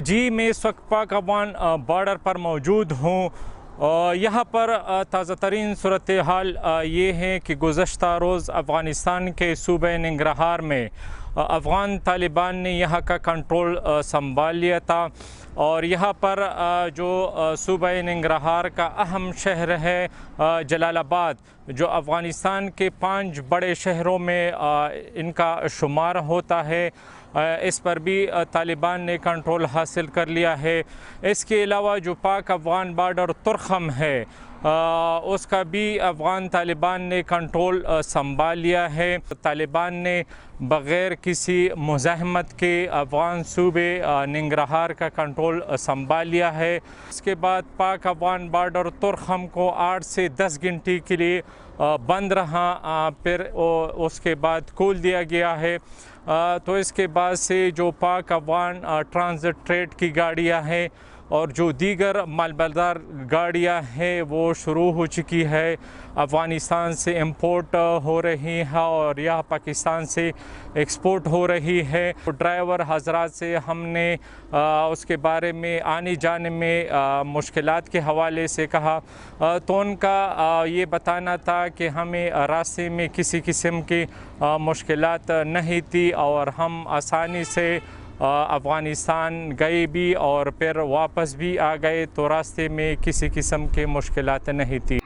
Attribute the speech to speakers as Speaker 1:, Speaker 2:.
Speaker 1: جی میں اس وقت پاک افغان بارڈر پر موجود ہوں۔ یہاں پر تازہ ترین صورتحال یہ ہے کہ گزشتہ روز افغانستان کے صوبہ ننگرہار میں افغان طالبان نے یہاں کا کنٹرول سنبھال لیا تھا، اور یہاں پر جو صوبہ ننگرہار کا اہم شہر ہے جلال آباد، جو افغانستان کے 5 بڑے شہروں میں ان کا شمار ہوتا ہے، اس پر بھی طالبان نے کنٹرول حاصل کر لیا ہے۔ اس کے علاوہ جو پاک افغان بارڈر ترخم ہے، اس کا بھی افغان طالبان نے کنٹرول سنبھال لیا ہے۔ طالبان نے بغیر کسی مزاحمت کے افغان صوبے ننگرہار کا کنٹرول سنبھال لیا ہے۔ اس کے بعد پاک افغان بارڈر ترخم کو 8 سے 10 گھنٹے کے لیے بند رہا، پھر اس کے بعد کھول دیا گیا ہے۔ تو اس کے بعد سے جو پاک افغان ٹرانزٹ ٹریڈ کی گاڑیاں ہیں اور جو دیگر مالبردار گاڑیاں ہیں وہ شروع ہو چکی ہے، افغانستان سے امپورٹ ہو رہی ہے اور یہاں پاکستان سے ایکسپورٹ ہو رہی ہے۔ ڈرائیور حضرات سے ہم نے اس کے بارے میں آنے جانے میں مشکلات کے حوالے سے کہا، تو ان کا یہ بتانا تھا کہ ہمیں راستے میں کسی قسم کی مشکلات نہیں تھی اور ہم آسانی سے افغانستان گئے بھی اور پھر واپس بھی آ گئے، تو راستے میں کسی قسم کی مشکلات نہیں تھی۔